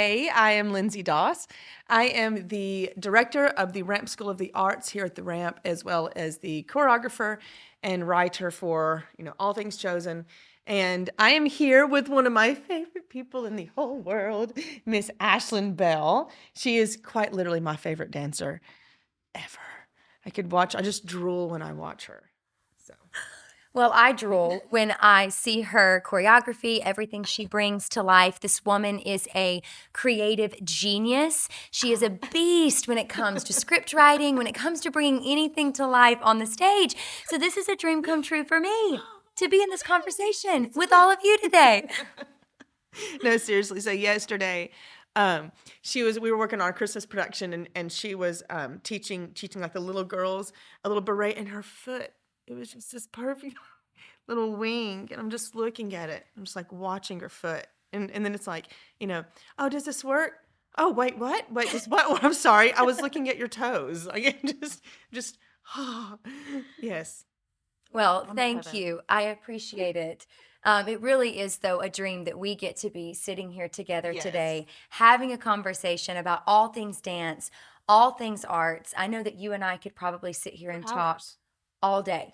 Hey, I am Lindsey Doss. I am the director of the Ramp School of the Arts here at the Ramp, as well as the choreographer and writer for, All Things Chosen. And I am here with one of my favorite people in the whole world, Miss Ashlynne Bell. She is quite literally my favorite dancer ever. I just drool when I watch her. So. Well, I drool when I see her choreography, everything she brings to life. This woman is a creative genius. She is a beast when it comes to script writing, when it comes to bringing anything to life on the stage. So this is a dream come true for me, to be in this conversation with all of you today. No, seriously. So yesterday, we were working on a Christmas production, and she was teaching like the little girls a little beret, and her foot, it was just this perfect little wing, and I'm just looking at it. I'm just like watching her foot, and then it's like, oh, does this work? Oh, wait, what? Wait, what? I'm sorry, I was looking at your toes. Like, oh, yes. Well, thank you. I appreciate it. It really is, though, a dream that we get to be sitting here together today, having a conversation about all things dance, all things arts. I know that you and I could probably sit here and talk all day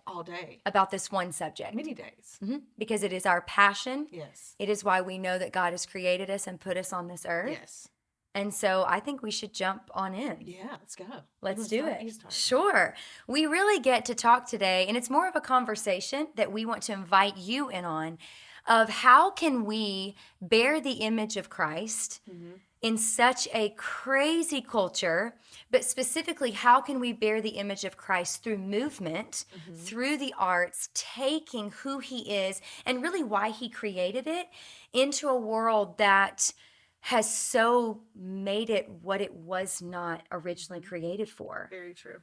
about this one subject. Many days. Mm-hmm. Because it is our passion. Yes. It is why we know that God has created us and put us on this earth. Yes. And so I think we should jump on in. Yeah, let's go. Let's do it. Sure. We really get to talk today, and it's more of a conversation that we want to invite you in on, of how can we bear the image of Christ in such a crazy culture, but specifically, how can we bear the image of Christ through movement, through the arts, taking who he is and really why he created it into a world that has so made it what it was not originally created for. Very true.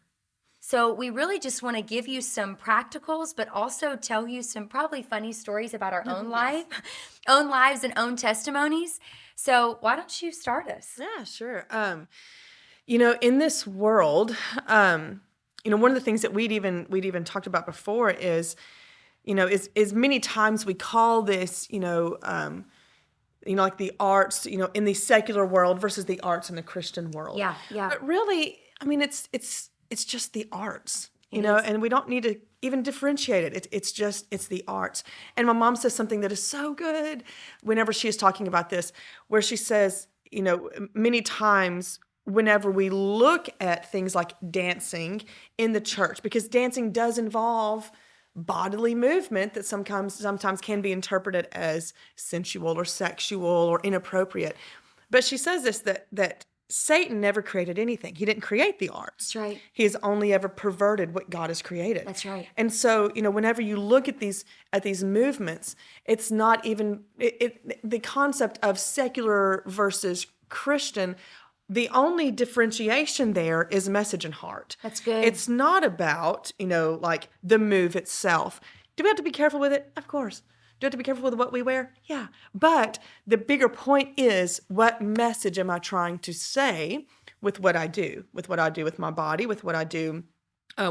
So we really just want to give you some practicals, but also tell you some probably funny stories about our own lives and own testimonies. So why don't you start us? Yeah, sure. In this world, one of the things that we'd even talked about before is many times we call this, like the arts, in the secular world versus the arts in the Christian world. Yeah. But really, it's just the arts, and we don't need to even differentiate it. It's the arts. And my mom says something that is so good whenever she is talking about this, where she says, many times whenever we look at things like dancing in the church, because dancing does involve bodily movement that sometimes can be interpreted as sensual or sexual or inappropriate. But she says this, that Satan never created anything. He didn't create the arts. That's right. He has only ever perverted what God has created. That's right. And so, whenever you look at these movements, it's not even the concept of secular versus Christian. The only differentiation there is message and heart. That's good. It's not about, like the move itself. Do we have to be careful with it? Of course. Do we have to be careful with what we wear? Yeah. But the bigger point is, what message am I trying to say with what I do with my body, with what I do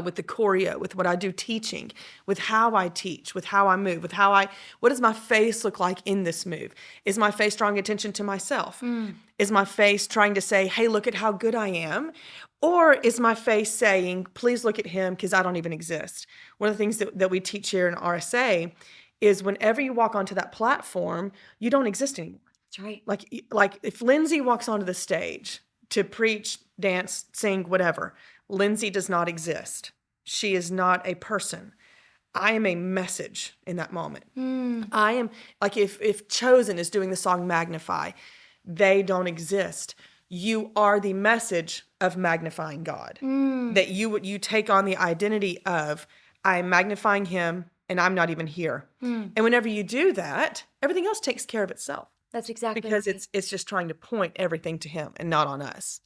with the choreo, with what I do teaching, with how I teach, with how I move, what does my face look like in this move? Is my face drawing attention to myself? Is my face trying to say, hey, look at how good I am? Or is my face saying, please look at him because I don't even exist? One of the things that we teach here in RSA is whenever you walk onto that platform, you don't exist anymore. That's right. Like if Lindsey walks onto the stage to preach, dance, sing, whatever, Lindsey does not exist. She is not a person. I am a message in that moment. I am, like if Chosen is doing the song Magnify, they don't exist. You are the message of magnifying God. That you take on the identity of, I'm magnifying him and I'm not even here. And whenever you do that, everything else takes care of itself. That's exactly because right. it's just trying to point everything to him and not on us.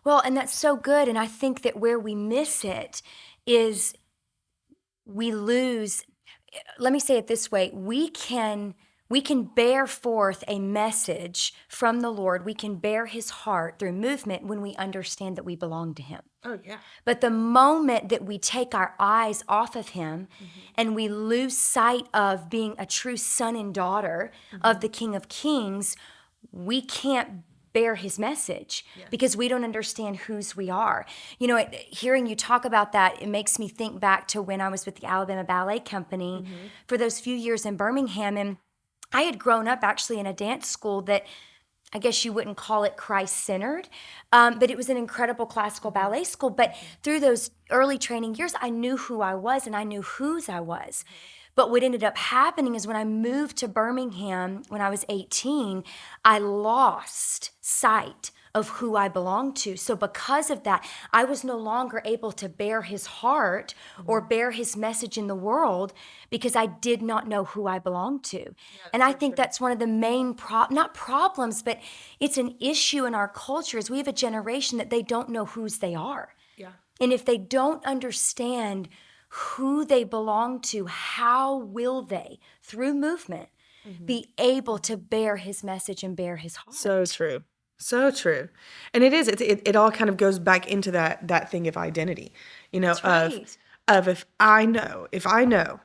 Well, and that's so good. And I think that where we miss it is we lose. Let me say it this way. We can bear forth a message from the Lord. We can bear his heart through movement when we understand that we belong to him. Oh, yeah. But the moment that we take our eyes off of him and we lose sight of being a true son and daughter of the King of Kings, we can't bear his message because we don't understand whose we are. You know, hearing you talk about that, it makes me think back to when I was with the Alabama Ballet Company for those few years in Birmingham. And I had grown up actually in a dance school that I guess you wouldn't call it Christ-centered, but it was an incredible classical ballet school. But through those early training years, I knew who I was and I knew whose I was. But what ended up happening is when I moved to Birmingham when I was 18, I lost sight of who I belonged to. So because of that, I was no longer able to bear his heart or bear his message in the world because I did not know who I belonged to. And I think that's one of the main, not problems, but it's an issue in our culture is we have a generation that they don't know whose they are. Yeah. And if they don't understand who they belong to, how will they, through movement, be able to bear his message and bear his heart? So true. So true. And it all kind of goes back into that thing of identity, you know, That's right. of if I know,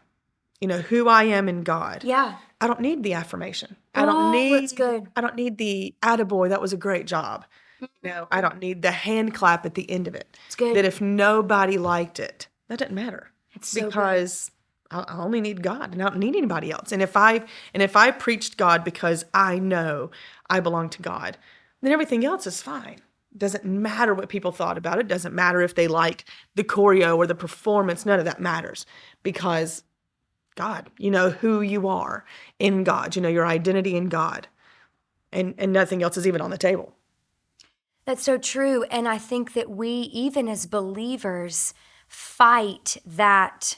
you know, who I am in God. Yeah. I don't need the affirmation. That's good. I don't need the attaboy, that was a great job. You know, I don't need the hand clap at the end of it. It's good. That if nobody liked it, that doesn't matter. It's so Because I only need God and I don't need anybody else. And if I preached God because I know I belong to God, then everything else is fine. Doesn't matter what people thought about it. Doesn't matter if they liked the choreo or the performance. None of that matters because God, you know who you are in God. You know your identity in God. And nothing else is even on the table. That's so true. And I think that we, even as believers, fight that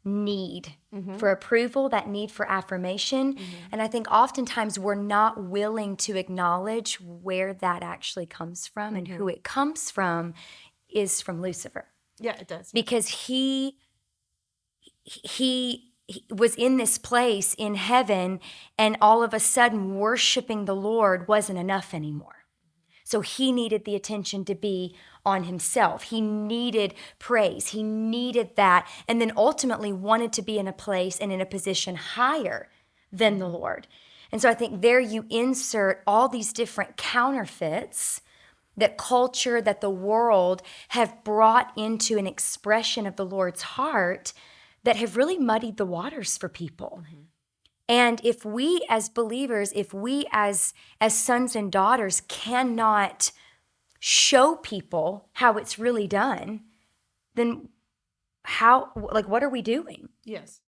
need for approval, that need for affirmation. And I think oftentimes we're not willing to acknowledge where that actually comes from, and who it comes from is from Lucifer. Yeah, it does. Because he was in this place in heaven, and all of a sudden worshiping the Lord wasn't enough anymore. So he needed the attention to be on himself. He needed praise. He needed that. And then ultimately wanted to be in a place and in a position higher than the Lord. And so I think there you insert all these different counterfeits that culture, that the world have brought into an expression of the Lord's heart that have really muddied the waters for people. And if we as believers, if we as sons and daughters cannot show people how it's really done, then what are we doing? Yes.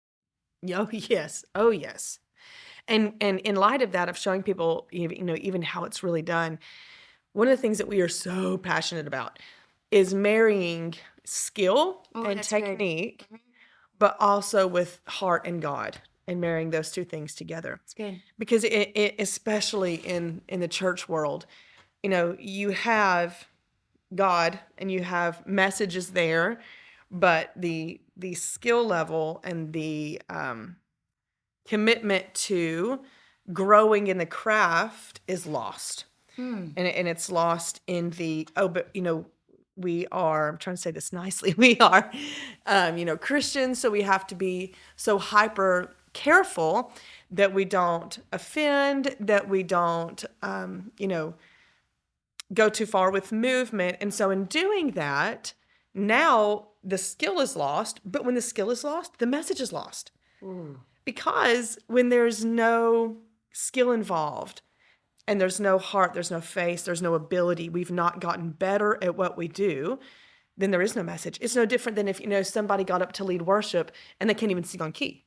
Oh, yes. Oh, yes. And in light of that, of showing people, you know, even how it's really done, one of the things that we are so passionate about is marrying skill and technique, but also with heart and God, and marrying those two things together. It's good. Because it especially in the church world, you know, you have God and you have messages there, but the skill level and the commitment to growing in the craft is lost. And it's lost in the, but, you know, we are, I'm trying to say this nicely, we are, you know, Christians, so we have to be so hyper careful that we don't offend, that we don't, you know, go too far with movement. And so in doing that, now the skill is lost, but when the skill is lost, the message is lost. Because when there's no skill involved, and there's no heart, there's no face, there's no ability, we've not gotten better at what we do, then there is no message. It's no different than if, you know, somebody got up to lead worship and they can't even sing on key.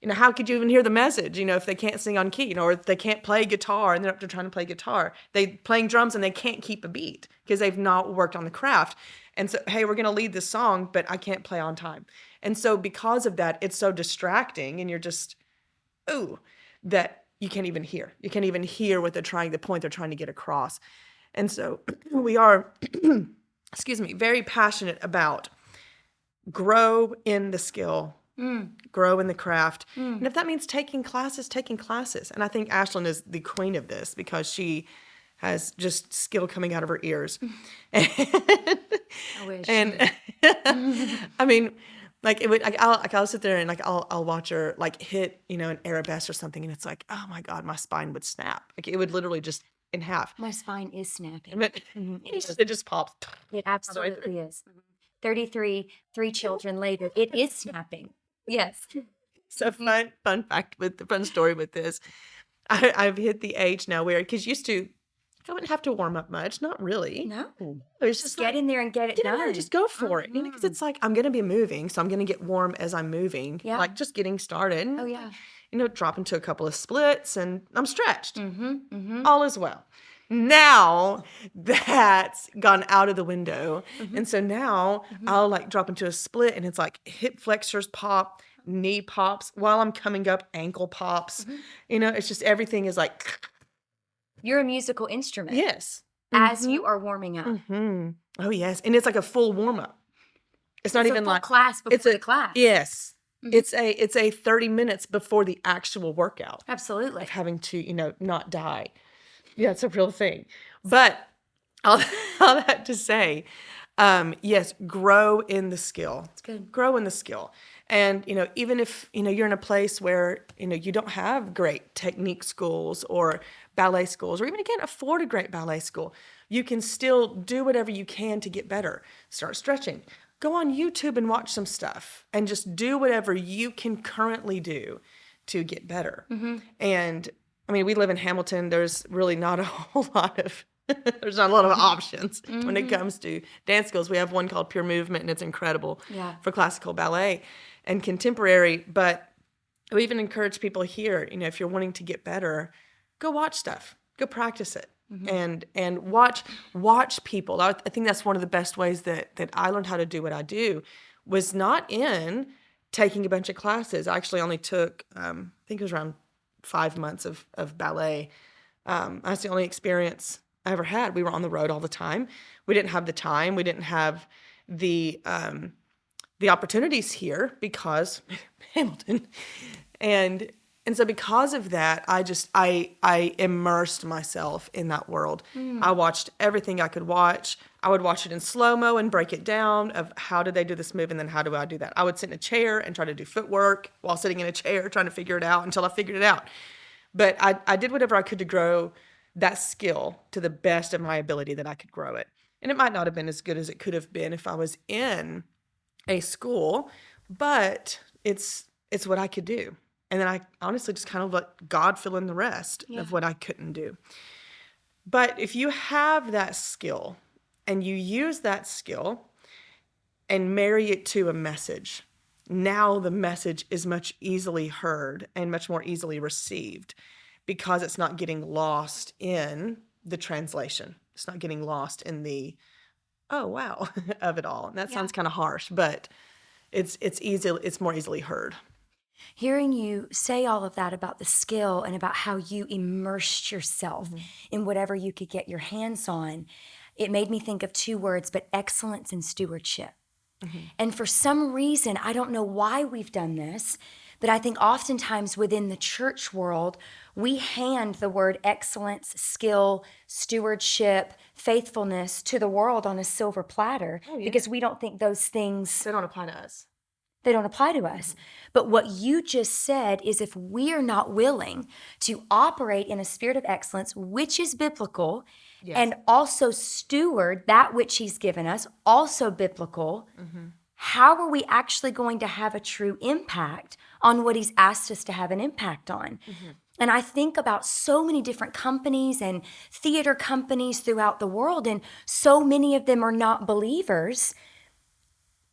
You know, how could you even hear the message, you know, if they can't sing on key, you know, or if they can't play guitar and they're up to trying to play guitar. They playing drums and they can't keep a beat because they've not worked on the craft. And so, hey, we're going to lead this song, but I can't play on time. And so because of that, it's so distracting and you're just, that you can't even hear. You can't even hear what the point they're trying to get across. And so we are, very passionate about grow in the skill, grow in the craft. And if that means taking classes. And I think Ashlynne is the queen of this because she has just skill coming out of her ears. I wish. And I mean, like it would, like I'll sit there and like I'll watch her like hit, you know, an arabesque or something, and it's like, oh my God, my spine would snap. Like it would literally just in half. My spine is snapping. But it just pops. It absolutely is. 33, 3 children later, it is snapping. Yes. So fun fact with the fun story with this. I've hit the age now where, because used to, I wouldn't have to warm up much. Not really. No. It's just Get in there and get it done. Just go for it. Because it's like, I'm going to be moving, so I'm going to get warm as I'm moving. Yeah. Like just getting started. Oh, yeah. Drop into a couple of splits and I'm stretched. All is well. Now that's gone out of the window. And so now I'll like drop into a split and it's like hip flexors pop, knee pops while I'm coming up, ankle pops. It's just everything is like. You're a musical instrument. Yes. As you are warming up. Oh, yes. And it's like a full warm up. It's not even a full like class before the class. Yes. It's a 30 minutes before the actual workout. Absolutely. Of having to, not die. Yeah, it's a real thing. But all that to say, yes, grow in the skill. It's good. Grow in the skill. And, even if, you're in a place where, you don't have great technique schools or ballet schools, or even can't afford a great ballet school, you can still do whatever you can to get better. Start stretching. Go on YouTube and watch some stuff and just do whatever you can currently do to get better. And we live in Hamilton. There's really not a whole lot of there's not a lot of options when it comes to dance schools. We have one called Pure Movement, and it's incredible for classical ballet and contemporary. But we even encourage people here, if you're wanting to get better, go watch stuff, go practice it. And watch people. I think that's one of the best ways that I learned how to do what I do was not in taking a bunch of classes. I actually only took, I think it was around 5 months of ballet. That's the only experience I ever had. We were on the road all the time. We didn't have the time. We didn't have the opportunities here because Hamilton. And so because of that, I immersed myself in that world. I watched everything I could watch. I would watch it in slow-mo and break it down of how did they do this move and then how do I do that. I would sit in a chair and try to do footwork while sitting in a chair trying to figure it out until I figured it out. But I did whatever I could to grow that skill to the best of my ability that I could grow it. And it might not have been as good as it could have been if I was in a school, but it's what I could do. And then I honestly just kind of let God fill in the rest of what I couldn't do. But if you have that skill and you use that skill and marry it to a message, now the message is much easily heard and much more easily received because it's not getting lost in the translation. It's not getting lost in the, oh, wow, of it all. And that sounds kind of harsh, but it's more easily heard. Hearing you say all of that about the skill and about how you immersed yourself in whatever you could get your hands on, it made me think of 2 words, but excellence and stewardship. And for some reason, I don't know why we've done this, but I think oftentimes within the church world, we hand the word excellence, skill, stewardship, faithfulness to the world on a silver platter because we don't think those things... They don't apply to us. They don't apply to us. But what you just said is if we are not willing to operate in a spirit of excellence, which is biblical, and also steward that which he's given us, also biblical, how are we actually going to have a true impact on what he's asked us to have an impact on? And I think about so many different companies and theater companies throughout the world, and so many of them are not believers.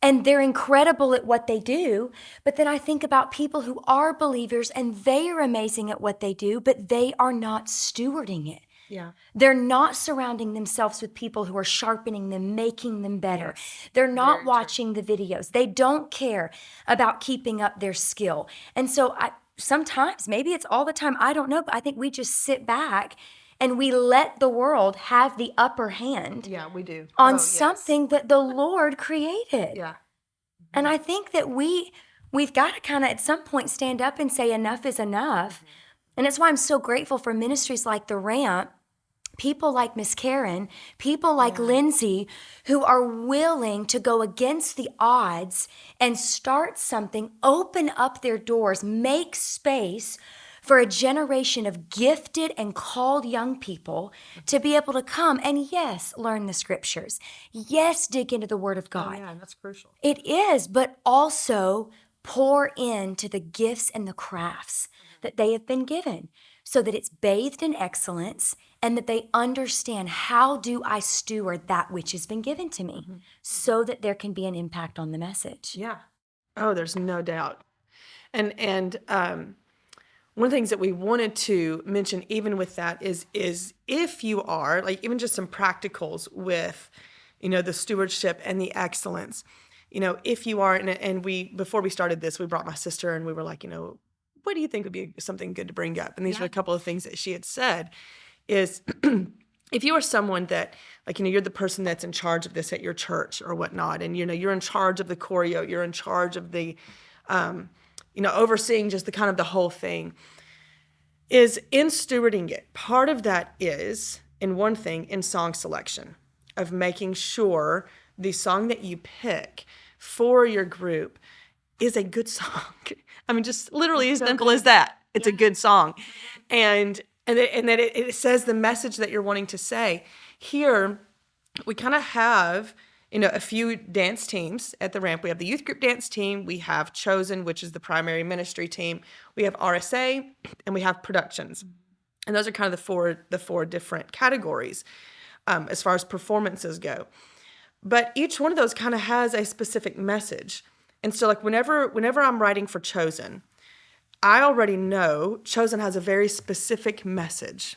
And they're incredible at what they do. But then I think about people who are believers and they are amazing at what they do, but they are not stewarding it. Yeah. They're not surrounding themselves with people who are sharpening them, making them better. They're not watching the videos. They don't care about keeping up their skill. And so sometimes, maybe it's all the time, I don't know, but I think we just sit back and we let the world have the upper hand. Yeah, we do. On something that the Lord created. Yeah. And I think that we've got to kind of at some point stand up and say enough is enough. And that's why I'm so grateful for ministries like The Ramp, people like Miss Karen, people like Lindsey, who are willing to go against the odds and start something, open up their doors, make space for a generation of gifted and called young people to be able to come and, yes, learn the scriptures. Yes, dig into the Word of God. Oh, yeah, and that's crucial. It is, but also pour into the gifts and the crafts that they have been given so that it's bathed in excellence and that they understand, how do I steward that which has been given to me so that there can be an impact on the message. Yeah. Oh, there's no doubt. And one of the things that we wanted to mention even with that is if you are, like, even just some practicals with, the stewardship and the excellence, if you are, and we, before we started this, we brought my sister and we were like, what do you think would be something good to bring up? And these are a couple of things that she had said is, if you are someone that, like, you're the person that's in charge of this at your church or whatnot, and, you're in charge of the choreo, you're in charge of the, overseeing just the kind of the whole thing, is in stewarding it. Part of that is, in one thing, in song selection, of making sure the song that you pick for your group is a good song. I mean, just literally as simple as that. It's a good song. And that it says the message that you're wanting to say. Here, we kind of have, a few dance teams at the Ramp. We have the youth group dance team. We have Chosen, which is the primary ministry team. We have RSA, and we have productions. And those are kind of the four different categories as far as performances go. But each one of those kind of has a specific message. And so, like, whenever I'm writing for Chosen, I already know Chosen has a very specific message.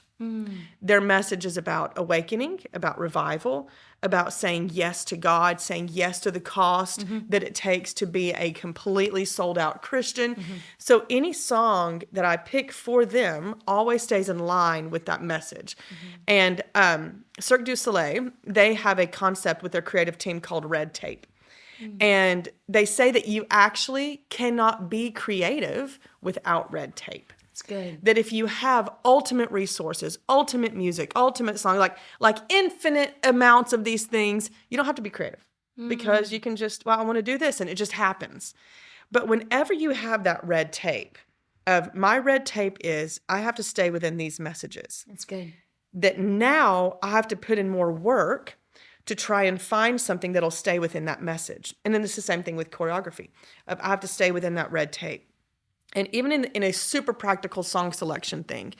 Their message is about awakening, about revival, about saying yes to God, saying yes to the cost that it takes to be a completely sold out Christian. So any song that I pick for them always stays in line with that message. And Cirque du Soleil, they have a concept with their creative team called red tape. And they say that you actually cannot be creative without red tape. It's good. That if you have ultimate resources, ultimate music, ultimate song, like infinite amounts of these things, you don't have to be creative because you can just, I want to do this, and it just happens. But whenever you have that red tape, my red tape is I have to stay within these messages. That's good. That now I have to put in more work to try and find something that'll stay within that message. And then it's the same thing with choreography. I have to stay within that red tape. And even in a super practical song selection thing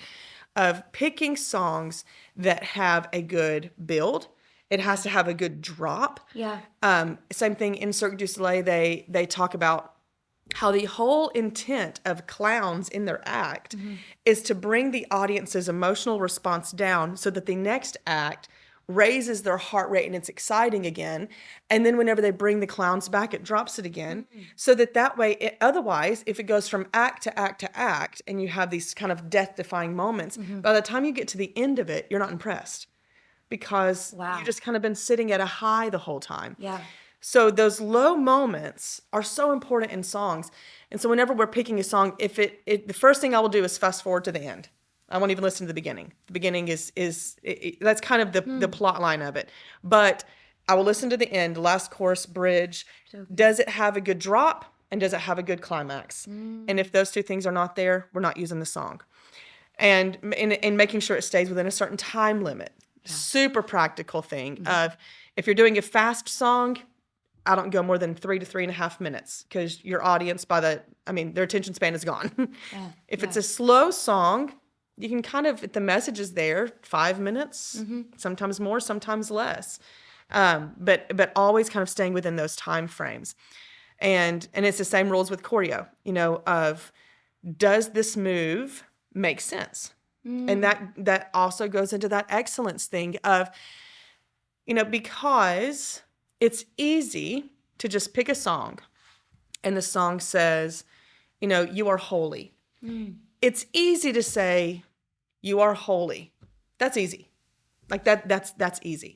of picking songs that have a good build, it has to have a good drop. Yeah. Same thing in Cirque du Soleil, they talk about how the whole intent of clowns in their act is to bring the audience's emotional response down so that the next act raises their heart rate and it's exciting again. And then whenever they bring the clowns back, it drops it again. So that way, otherwise, if it goes from act to act to act and you have these kind of death-defying moments, by the time you get to the end of it, you're not impressed because you've just kind of been sitting at a high the whole time. Yeah. So those low moments are so important in songs. And so whenever we're picking a song, the first thing I will do is fast forward to the end. I won't even listen to the beginning. The beginning is that's kind of the plot line of it. But I will listen to the end, last chorus, bridge. Does it have a good drop? And does it have a good climax? And if those two things are not there, we're not using the song. And making sure it stays within a certain time limit. Yeah. Super practical thing of if you're doing a fast song, I don't go more than 3 to 3.5 minutes because your audience their attention span is gone. If it's a slow song, you can kind of, if the message is there, 5 minutes, sometimes more, sometimes less. But always kind of staying within those time frames. And it's the same rules with choreo, of does this move make sense? And that also goes into that excellence thing of, because it's easy to just pick a song and the song says, you are holy. It's easy to say, you are holy. That's easy. Like that's easy.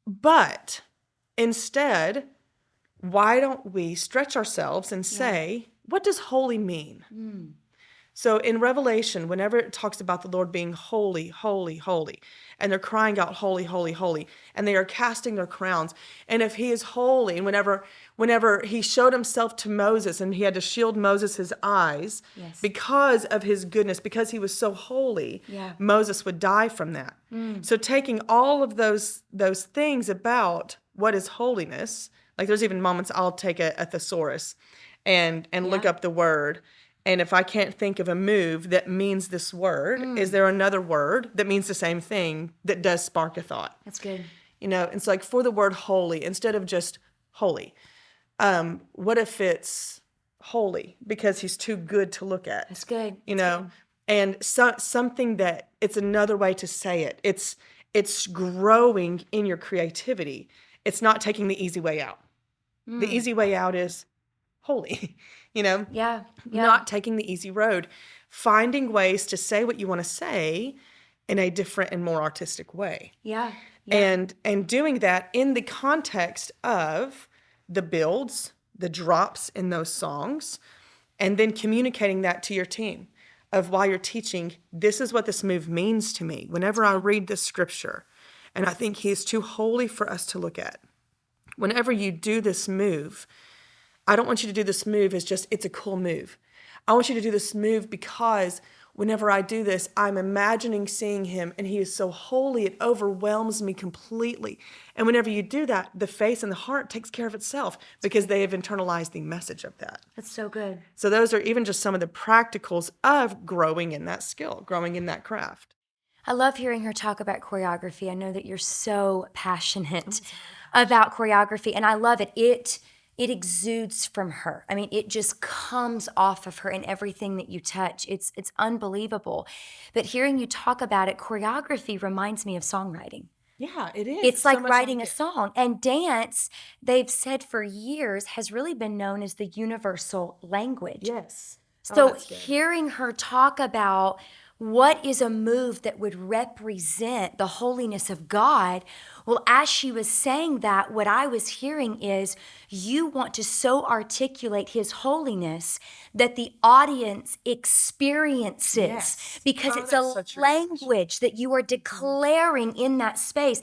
But instead, why don't we stretch ourselves and say, what does holy mean? So in Revelation, whenever it talks about the Lord being holy, holy, holy, and they're crying out, holy, holy, holy, and they are casting their crowns. And if he is holy, and whenever he showed himself to Moses and he had to shield Moses' eyes Yes. because of his goodness, because he was so holy, Yeah. Moses would die from that. So taking all of those things about what is holiness, like there's even moments I'll take a thesaurus and look Yeah. up the word. And if I can't think of a move that means this word, is there another word that means the same thing that does spark a thought? That's good. It's like for the word holy, instead of just holy, what if it's holy because he's too good to look at? That's good. And something that it's another way to say it. It's growing in your creativity. It's not taking the easy way out. The easy way out is holy, Yeah. not taking the easy road, finding ways to say what you want to say in a different and more artistic way. Yeah. And doing that in the context of the builds, the drops in those songs, and then communicating that to your team of while you're teaching, this is what this move means to me. Whenever I read this scripture, and I think he is too holy for us to look at. Whenever you do this move, I don't want you to do this move as just, it's a cool move. I want you to do this move because whenever I do this, I'm imagining seeing him and he is so holy, it overwhelms me completely. And whenever you do that, the face and the heart takes care of itself because they have internalized the message of that. That's so good. So those are even just some of the practicals of growing in that skill, growing in that craft. I love hearing her talk about choreography. I know that you're so passionate about choreography, and I love it. It exudes from her. I mean, it just comes off of her in everything that you touch. It's unbelievable. But hearing you talk about it, choreography reminds me of songwriting. Yeah, it is. It's like so much writing like a it. song. And dance, they've said for years, has really been known as the universal language. Yes. So that's good. hearing her talk about what is a move that would represent the holiness of God, well, as she was saying that, what I was hearing is you want to so articulate his holiness that the audience experiences Yes. because Oh, it's that's a so true. language that you are declaring in that space.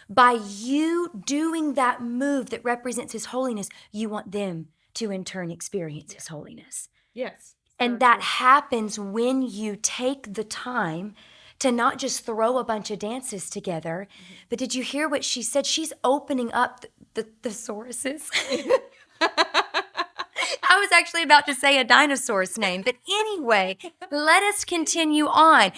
By you doing that move that represents his holiness, you want them to in turn experience his holiness. Yes. And that happens when you take the time to not just throw a bunch of dances together, but did you hear what she said? She's opening up the thesauruses. I was actually about to say a dinosaur's name, but anyway, let us continue on.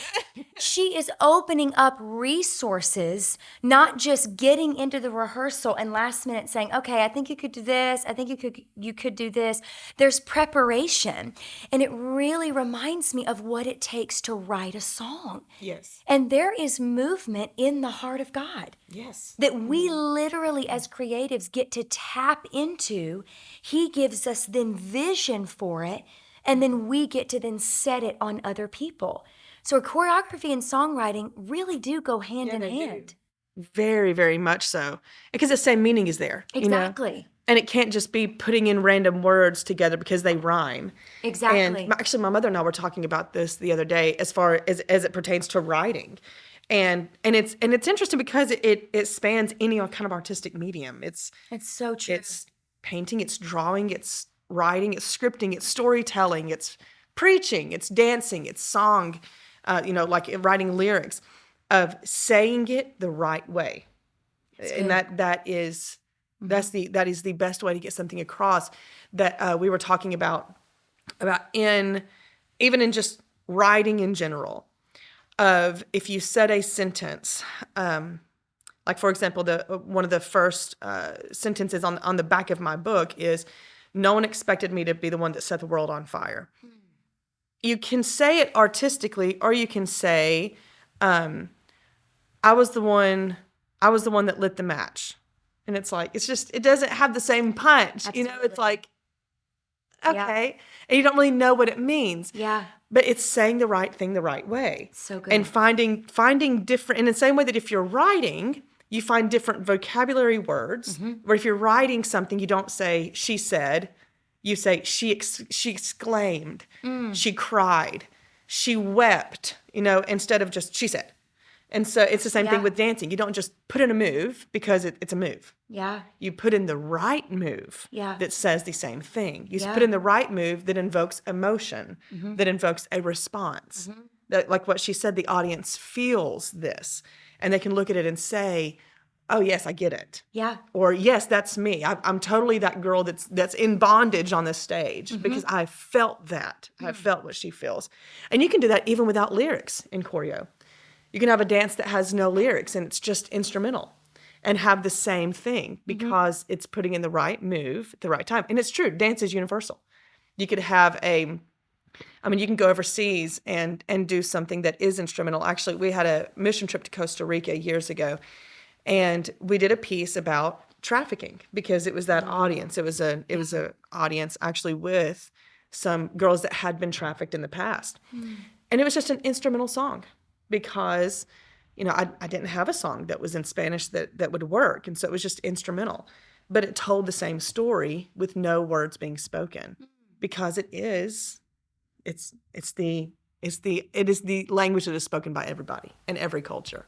She is opening up resources, not just getting into the rehearsal and last minute saying, okay, I think you could do this. I think you could do this. There's preparation. And it really reminds me of what it takes to write a song. Yes. And there is movement in the heart of God Yes. that we literally as creatives get to tap into. He gives us then vision for it, and then we get to then set it on other people. So choreography and songwriting really do go hand in hand. Very, very much so. Because the same meaning is there. Exactly. And it can't just be putting in random words together because they rhyme. Exactly. And actually, my mother and I were talking about this the other day as far as it pertains to writing. And it's interesting because it spans any kind of artistic medium. It's so true. It's painting, it's drawing, it's writing, it's scripting, it's storytelling, it's preaching, it's dancing, it's song, like writing lyrics, of saying it the right way. And that is the best way to get something across that we were talking about even in just writing in general, of if you said a sentence, like for example, one of the first sentences on the back of my book is, no one expected me to be the one that set the world on fire. You can say it artistically, or you can say, I was the one that lit the match. And it's like, it doesn't have the same punch. Absolutely. It's like, okay. Yeah. And you don't really know what it means. Yeah. But it's saying the right thing the right way. So good. And finding different, in the same way that if you're writing, you find different vocabulary words, where if you're writing something, you don't say, she said, you say, she exclaimed, she cried. she wept, instead of just, she said. And so it's the same thing with dancing. You don't just put in a move because it's a move. Yeah. You put in the right move that says the same thing. You put in the right move that invokes emotion, that invokes a response. That, like what she said, the audience feels this, and they can look at it and say, oh, yes, I get it. Yeah. Or, yes, that's me. I'm totally that girl that's in bondage on this stage because I felt that. I felt what she feels. And you can do that even without lyrics in choreo. You can have a dance that has no lyrics and it's just instrumental and have the same thing because it's putting in the right move at the right time. And it's true. Dance is universal. You could have you can go overseas and do something that is instrumental. Actually, we had a mission trip to Costa Rica years ago, and we did a piece about trafficking because it was that audience. It was a audience actually with some girls that had been trafficked in the past. And it was just an instrumental song because, I didn't have a song that was in Spanish that would work. And so it was just instrumental. But it told the same story with no words being spoken because it is the language that is spoken by everybody in every culture.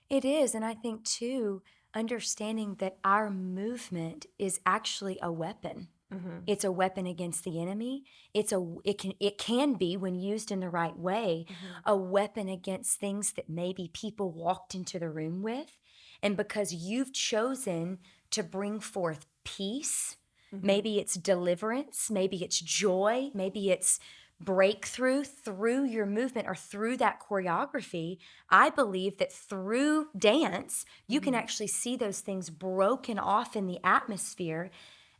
It is. And I think, too, understanding that our movement is actually a weapon. It's a weapon against the enemy. It can be, when used in the right way, a weapon against things that maybe people walked into the room with. And because you've chosen to bring forth peace, maybe it's deliverance, maybe it's joy, maybe it's breakthrough through your movement or through that choreography. I believe that through dance, you can actually see those things broken off in the atmosphere.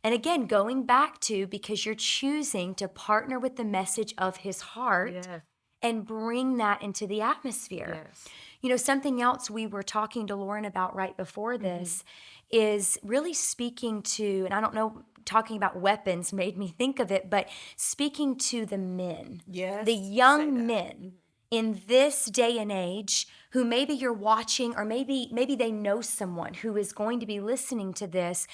And again, going back to, because you're choosing to partner with the message of his heart and bring that into the atmosphere. Something else we were talking to Lauren about right before this is really speaking to, and I don't know, talking about weapons made me think of it, but speaking to the men, the young men in this day and age who maybe you're watching, or maybe they know someone who is going to be listening to this,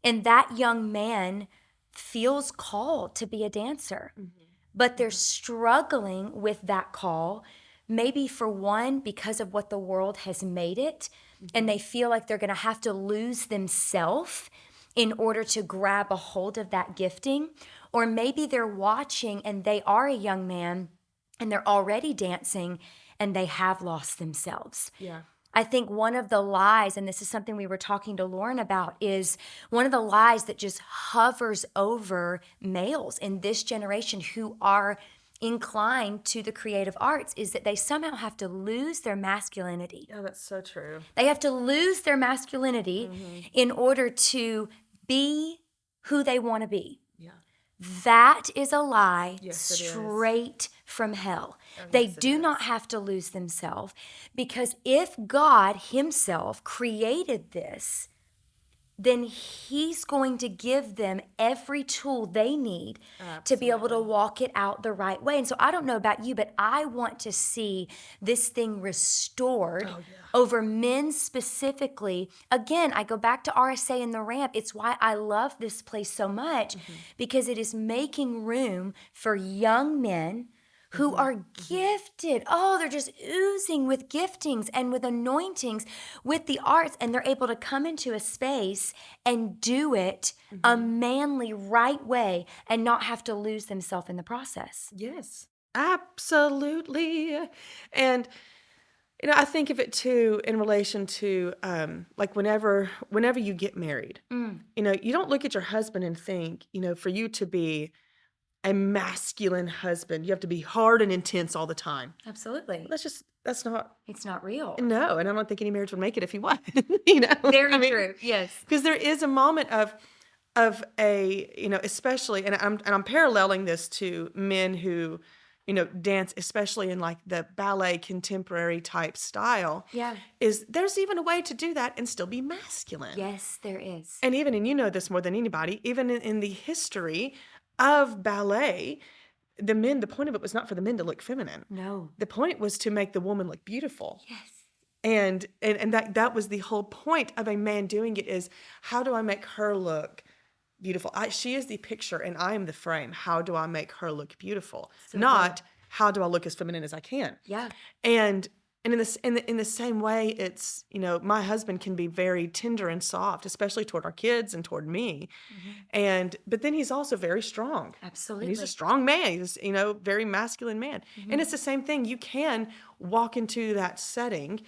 and that young man feels called to be a dancer, but they're struggling with that call, maybe for one, because of what the world has made it, and they feel like they're going to have to lose themselves in order to grab a hold of that gifting. Or maybe they're watching and they are a young man and they're already dancing and they have lost themselves. I think one of the lies, and this is something we were talking to Lauren about, is one of the lies that just hovers over males in this generation who are inclined to the creative arts, is that they somehow have to lose their masculinity. Oh, that's so true. They have to lose their masculinity in order to be who they want to be. That is a lie straight from hell. They do not have to lose themselves, because if God himself created this, then he's going to give them every tool they need to be able to walk it out the right way. And so I don't know about you, but I want to see this thing restored over men specifically. Again, I go back to RSA and the ramp. It's why I love this place so much, because it is making room for young men who are gifted. Oh, they're just oozing with giftings and with anointings with the arts, and they're able to come into a space and do it a manly, right way and not have to lose themselves in the process. Yes, absolutely. And I think of it too in relation to like whenever you get married, you don't look at your husband and think, for you to be a masculine husband, you have to be hard and intense all the time. Absolutely. That's not. It's not real. No, and I don't think any marriage would make it if he was. Very true. Yes. Because there is a moment of a, especially, and I'm paralleling this to men who, dance, especially in like the ballet contemporary type style. Yeah. There's even a way to do that and still be masculine. Yes, there is. And even, and you know this more than anybody, even in the history of ballet, the point of it was not for the men to look feminine. No. The point was to make the woman look beautiful. Yes. And that was the whole point of a man doing it, is how do I make her look beautiful? She is the picture and I am the frame. How do I make her look beautiful? So not how do I look as feminine as I can? Yeah. And in the same way, it's, my husband can be very tender and soft, especially toward our kids and toward me. But then he's also very strong. Absolutely. And he's a strong man. He's, very masculine man. And it's the same thing. You can walk into that setting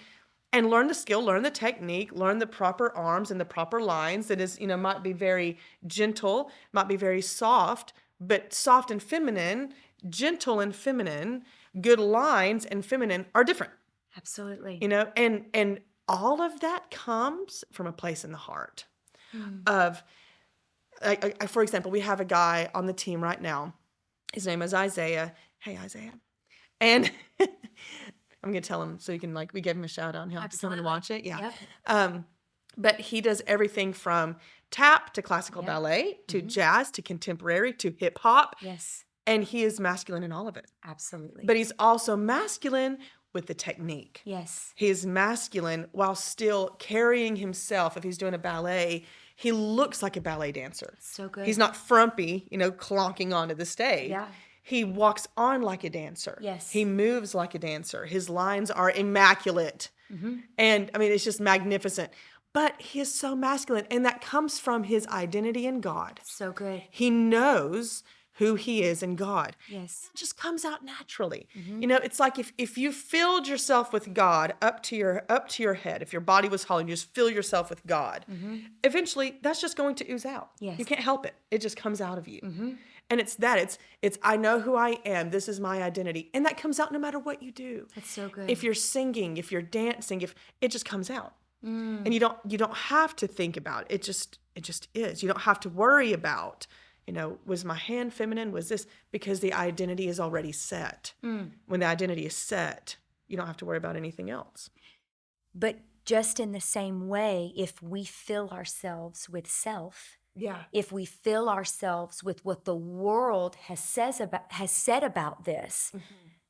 and learn the skill, learn the technique, learn the proper arms and the proper lines that is, might be very gentle, might be very soft, but soft and feminine, gentle and feminine, good lines and feminine are different. Absolutely. And all of that comes from a place in the heart of, for example, we have a guy on the team right now. His name is Isaiah. Hey, Isaiah. And I'm going to tell him so he can, we gave him a shout out and he'll have to come and watch it. Yeah. Yep. But he does everything from tap to classical ballet to jazz to contemporary to hip hop. Yes. And he is masculine in all of it. Absolutely. But he's also masculine with the technique. Yes. He is masculine while still carrying himself. If he's doing a ballet, he looks like a ballet dancer. So good. He's not frumpy, clonking onto the stage. Yeah. He walks on like a dancer. Yes. He moves like a dancer. His lines are immaculate. And it's just magnificent. But he is so masculine. And that comes from his identity in God. So good. He knows who he is in God. Yes. It just comes out naturally. It's like if you filled yourself with God up to your head, if your body was hollow, you just fill yourself with God. Eventually, that's just going to ooze out. Yes. You can't help it. It just comes out of you. And it's that. It's I know who I am. This is my identity. And that comes out no matter what you do. That's so good. If you're singing, if you're dancing, if it just comes out. And you don't have to think about it. It just is. You don't have to worry about, was my hand feminine? Was this? Because the identity is already set. When the identity is set, you don't have to worry about anything else. But just in the same way, if we fill ourselves with self, if we fill ourselves with what the world has said about this,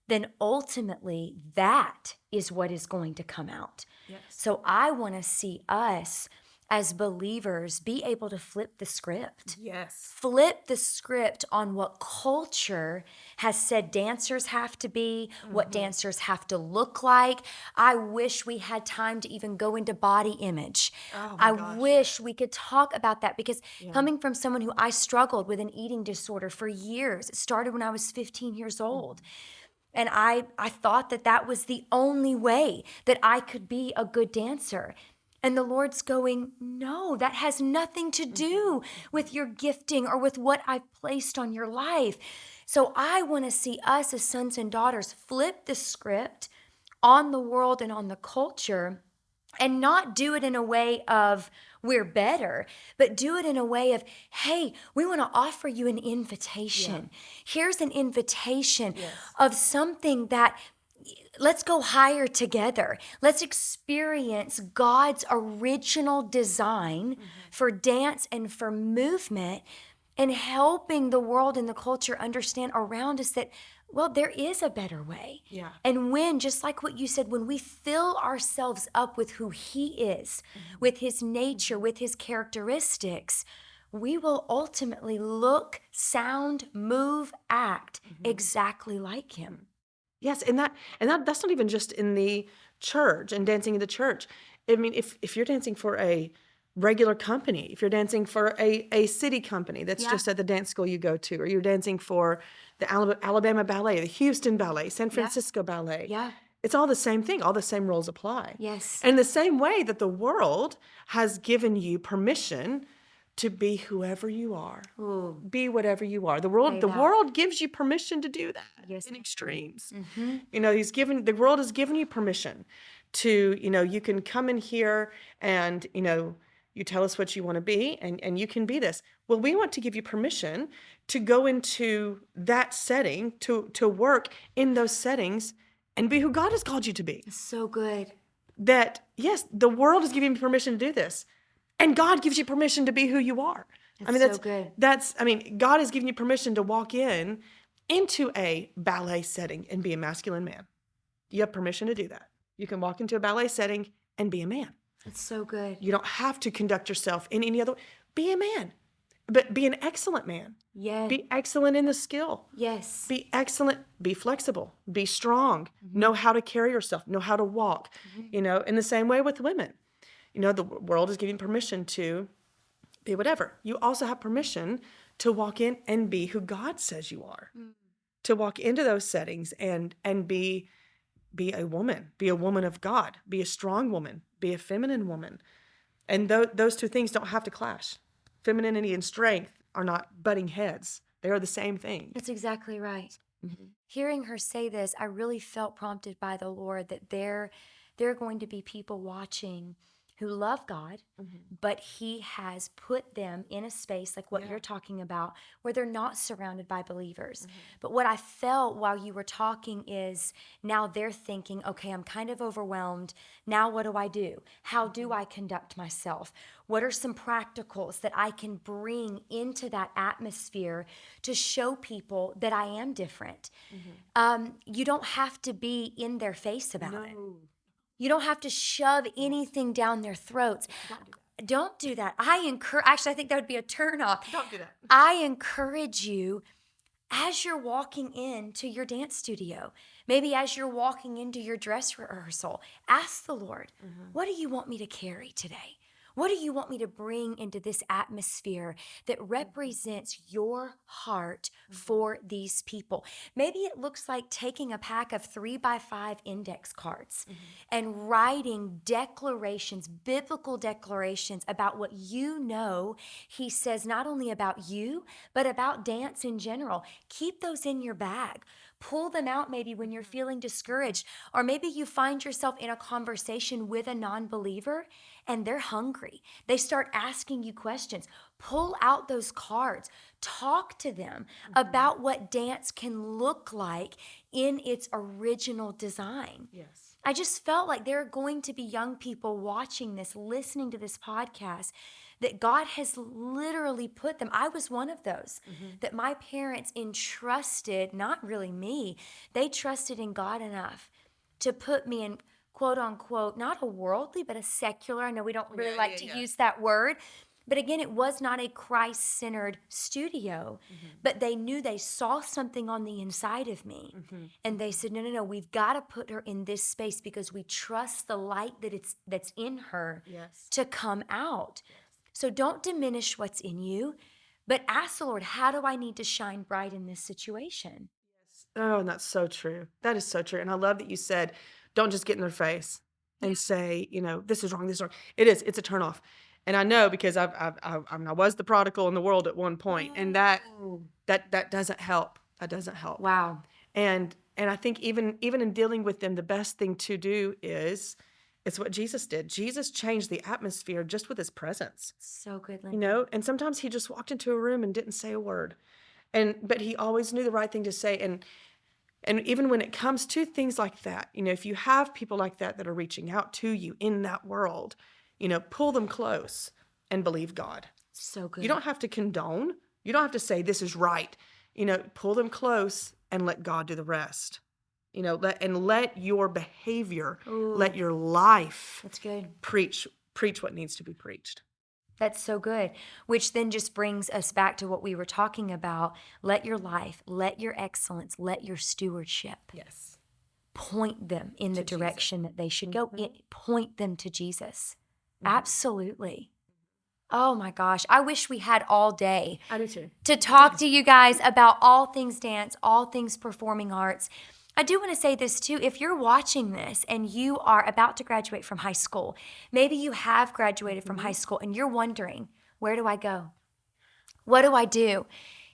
then ultimately that is what is going to come out. Yes. So I want to see us as believers be able to flip the script. Yes. Flip the script on what culture has said dancers have to be, what dancers have to look like. I wish we had time to even go into body image. I wish we could talk about that because coming from someone who I struggled with an eating disorder for years, it started when I was 15 years old. And I thought that was the only way that I could be a good dancer. And the Lord's going, no, that has nothing to do with your gifting or with what I've placed on your life. So I want to see us as sons and daughters flip the script on the world and on the culture and not do it in a way of we're better, but do it in a way of, hey, we want to offer you an invitation. Here's an invitation of something that let's go higher together. Let's experience God's original design for dance and for movement and helping the world and the culture understand around us that, well, there is a better way. Yeah. And when, just like what you said, when we fill ourselves up with who he is, with his nature, with his characteristics, we will ultimately look, sound, move, act exactly like him. Yes, and that's not even just in the church and dancing in the church. If you're dancing for a regular company, if you're dancing for a city company that's just at the dance school you go to, or you're dancing for the Alabama Ballet, the Houston Ballet, San Francisco Ballet. Yeah. It's all the same thing. All the same rules apply. Yes. And the same way that the world has given you permission to be whoever you are. Ooh. Be whatever you are. The world gives you permission to do that in extremes. The world has given you permission to, you can come in here and, you tell us what you want to be and you can be this. Well, we want to give you permission to go into that setting, to work in those settings and be who God has called you to be. So good. That, yes, the world is giving you permission to do this. And God gives you permission to be who you are. That's so good. God has given you permission to walk into a ballet setting and be a masculine man. You have permission to do that. You can walk into a ballet setting and be a man. It's so good. You don't have to conduct yourself in any other way. Be a man. but be an excellent man. Yeah. Be excellent in the skill. Yes. Be excellent, be flexible, be strong, know how to carry yourself, know how to walk, in the same way with women. The world is giving permission to be whatever. You also have permission to walk in and be who God says you are. To walk into those settings and be a woman, be a woman of God, be a strong woman, be a feminine woman. And those two things don't have to clash. Femininity and strength are not butting heads. They are the same thing. That's exactly right. Hearing her say this, I really felt prompted by the Lord that there are going to be people watching who love God, but He has put them in a space like what you're talking about, where they're not surrounded by believers. But what I felt while you were talking is now they're thinking, okay, I'm kind of overwhelmed. Now what do I do? How do I conduct myself? What are some practicals that I can bring into that atmosphere to show people that I am different? You don't have to be in their face about it. You don't have to shove anything down their throats. Don't do that. Actually, I think that would be a turnoff. Don't do that. I encourage you as you're walking into your dance studio, maybe as you're walking into your dress rehearsal, ask the Lord, what do you want me to carry today? What do you want me to bring into this atmosphere that represents your heart for these people? Maybe it looks like taking a pack of 3x5 index cards and writing declarations, biblical declarations about what He says not only about you, but about dance in general. Keep those in your bag. Pull them out maybe when you're feeling discouraged, or maybe you find yourself in a conversation with a non-believer and they're hungry. They start asking you questions. Pull out those cards. Talk to them about what dance can look like in its original design. Yes. I just felt like there are going to be young people watching this, listening to this podcast, that God has literally put them. I was one of those that my parents entrusted, not really me, they trusted in God enough to put me in, quote unquote, not a worldly, but a secular. I know we don't really like to use that word. But again, it was not a Christ-centered studio, but they knew, they saw something on the inside of me. And they said, no, we've got to put her in this space because we trust the light that's in her to come out. So don't diminish what's in you, but ask the Lord, how do I need to shine bright in this situation? Oh, and that's so true. That is so true. And I love that you said, don't just get in their face and say, this is wrong, this is wrong. It's a turnoff. And I know because I was the prodigal in the world at one point, and that doesn't help. That doesn't help. Wow. And I think even in dealing with them, the best thing to do is, it's what Jesus did. Jesus changed the atmosphere just with His presence. So good, Lindsey. And sometimes He just walked into a room and didn't say a word. But He always knew the right thing to say. And even when it comes to things like that, if you have people like that are reaching out to you in that world, pull them close and believe God. So good. You don't have to condone. You don't have to say this is right. Pull them close and let God do the rest. Let your behavior, let your life That's good. preach what needs to be preached. That's so good. Which then just brings us back to what we were talking about. Let your life, let your excellence, let your stewardship point them in the direction that they should go. Point them to Jesus. Absolutely. Oh my gosh. I wish we had all day I do too. to talk to you guys about all things dance, all things performing arts. I do want to say this too. If you're watching this and you are about to graduate from high school, maybe you have graduated from high school and you're wondering, where do I go? What do I do?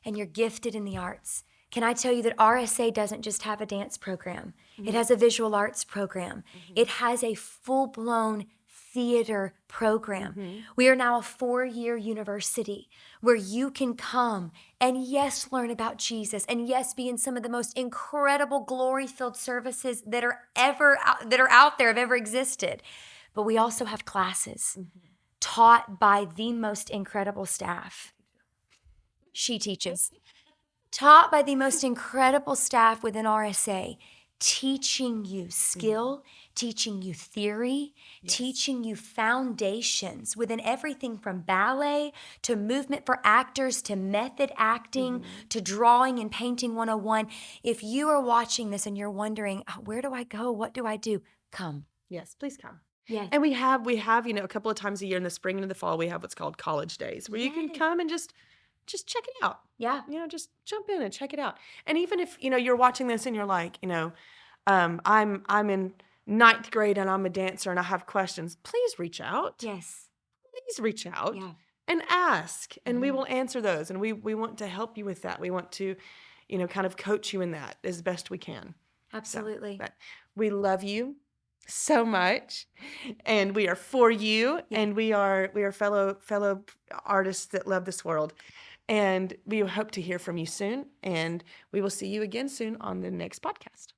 And you're gifted in the arts. Can I tell you that RSA doesn't just have a dance program? It has a visual arts program. It has a full-blown theater program. We are now a 4-year university where you can come and yes, learn about Jesus, and yes, be in some of the most incredible glory-filled services that are out there, have ever existed. But we also have classes taught by the most incredible staff. She teaches. Taught by the most incredible staff within RSA, teaching you skill, teaching you theory, Yes. teaching you foundations within everything from ballet to movement for actors to method acting to drawing and painting 101. If you are watching this and you're wondering, "Oh, where do I go? What do I do?" Come. Yes, please come. Yes. And we have, a couple of times a year in the spring and in the fall, we have what's called college days where you can Yes. come and just check it out. Yeah. Just jump in and check it out. And even if, you're watching this and you're like, I'm in ninth grade and I'm a dancer and I have questions, please reach out. Yes. Please reach out Yeah. and ask, and we will answer those. And we want to help you with that. We want to, kind of coach you in that as best we can. Absolutely. But we love you so much, and we are for you, and we are fellow artists that love this world, and we hope to hear from you soon, and we will see you again soon on the next podcast.